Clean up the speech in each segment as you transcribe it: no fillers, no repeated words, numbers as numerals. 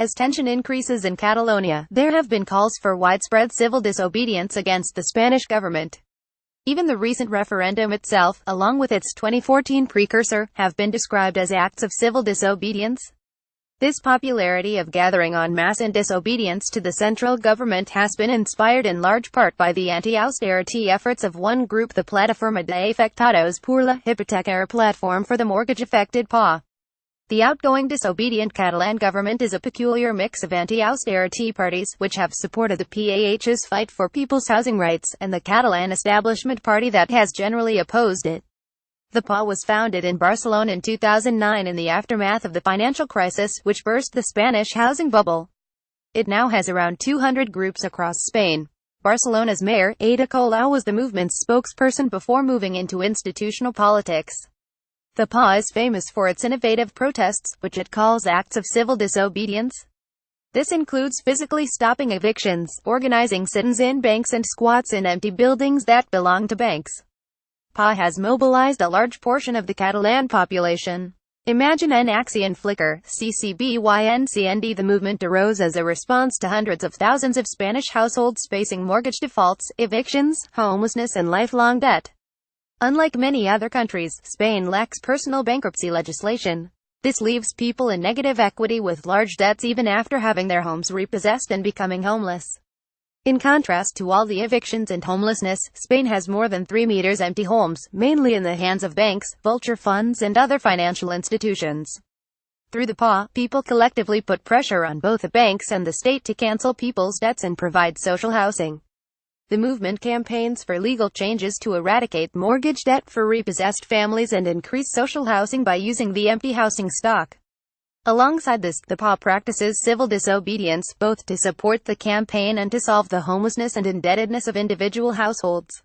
As tension increases in Catalonia, there have been calls for widespread civil disobedience against the Spanish government. Even the recent referendum itself, along with its 2014 precursor, have been described as acts of civil disobedience. This popularity of gathering en masse in disobedience to the central government has been inspired in large part by the anti-austerity efforts of one group, the Plataforma de Afectados por la Hipoteca, or Platform for the Mortgage-Affected PAH. The outgoing disobedient Catalan government is a peculiar mix of anti-austerity parties, which have supported the PAH's fight for people's housing rights, and the Catalan establishment party that has generally opposed it. The PAH was founded in Barcelona in 2009 in the aftermath of the financial crisis, which burst the Spanish housing bubble. It now has around 200 groups across Spain. Barcelona's mayor, Ada Colau, was the movement's spokesperson before moving into institutional politics. The PAH is famous for its innovative protests, which it calls acts of civil disobedience. This includes physically stopping evictions, organizing sitins in banks and squats in empty buildings that belong to banks. PAH has mobilized a large portion of the Catalan population. Imagen and Acciónflickr, BYNCND. The movement arose as a response to hundreds of thousands of Spanish households facing mortgage defaults, evictions, homelessness and lifelong debt. Unlike many other countries, Spain lacks personal bankruptcy legislation. This leaves people in negative equity with large debts even after having their homes repossessed and becoming homeless. In contrast to all the evictions and homelessness, Spain has more than 3 million empty homes, mainly in the hands of banks, vulture funds and other financial institutions. Through the PAH, people collectively put pressure on both the banks and the state to cancel people's debts and provide social housing. The movement campaigns for legal changes to eradicate mortgage debt for repossessed families and increase social housing by using the empty housing stock. Alongside this, the PAH practices civil disobedience, both to support the campaign and to solve the homelessness and indebtedness of individual households.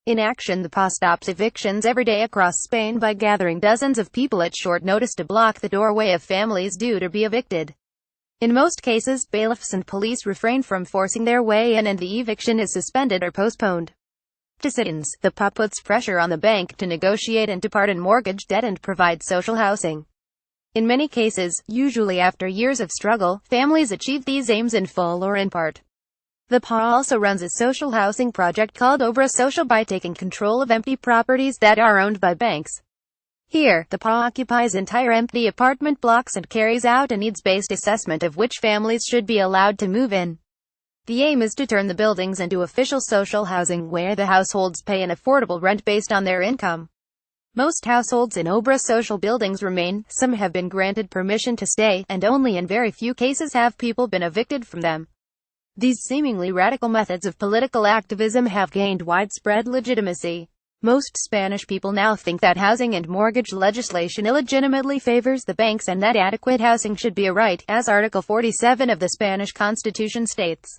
In action, the PAH stops evictions every day across Spain by gathering dozens of people at short notice to block the doorway of families due to be evicted. In most cases, bailiffs and police refrain from forcing their way in and the eviction is suspended or postponed. To sitins, the PAH puts pressure on the bank to negotiate and to pardon mortgage debt and provide social housing. In many cases, usually after years of struggle, families achieve these aims in full or in part. The PAH also runs a social housing project called Obra Social by taking control of empty properties that are owned by banks. Here, the PAH occupies entire empty apartment blocks and carries out a needs-based assessment of which families should be allowed to move in. The aim is to turn the buildings into official social housing where the households pay an affordable rent based on their income. Most households in Obra Social buildings remain, some have been granted permission to stay, and only in very few cases have people been evicted from them. These seemingly radical methods of political activism have gained widespread legitimacy. Most Spanish people now think that housing and mortgage legislation illegitimately favors the banks and that adequate housing should be a right, as Article 47 of the Spanish Constitution states.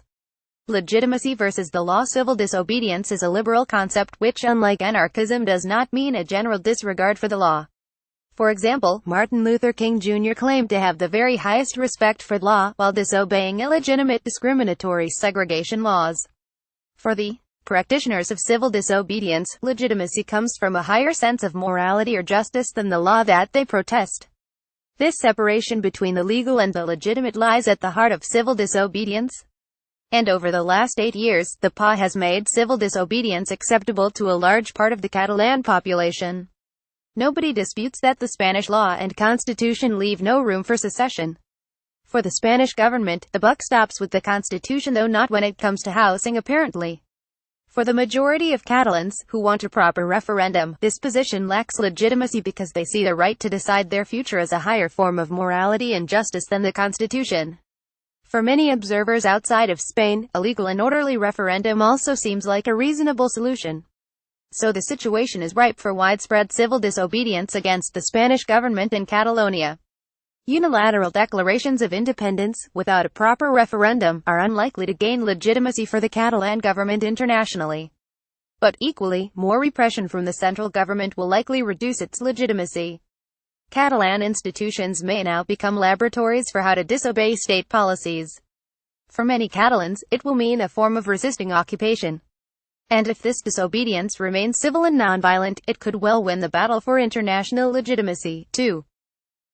Legitimacy versus the law. Civil disobedience is a liberal concept which, unlike anarchism, does not mean a general disregard for the law. For example, Martin Luther King Jr. claimed to have the very highest respect for the law, while disobeying illegitimate discriminatory segregation laws. For the practitioners of civil disobedience, legitimacy comes from a higher sense of morality or justice than the law that they protest. This separation between the legal and the legitimate lies at the heart of civil disobedience. And over the last 8 years, the PAH has made civil disobedience acceptable to a large part of the Catalan population. Nobody disputes that the Spanish law and constitution leave no room for secession. For the Spanish government, the buck stops with the constitution, though not when it comes to housing, apparently. For the majority of Catalans, who want a proper referendum, this position lacks legitimacy because they see the right to decide their future as a higher form of morality and justice than the constitution. For many observers outside of Spain, a legal and orderly referendum also seems like a reasonable solution. So the situation is ripe for widespread civil disobedience against the Spanish government in Catalonia. Unilateral declarations of independence, without a proper referendum, are unlikely to gain legitimacy for the Catalan government internationally. But equally, more repression from the central government will likely reduce its legitimacy. Catalan institutions may now become laboratories for how to disobey state policies. For many Catalans, it will mean a form of resisting occupation. And if this disobedience remains civil and nonviolent, it could well win the battle for international legitimacy, too.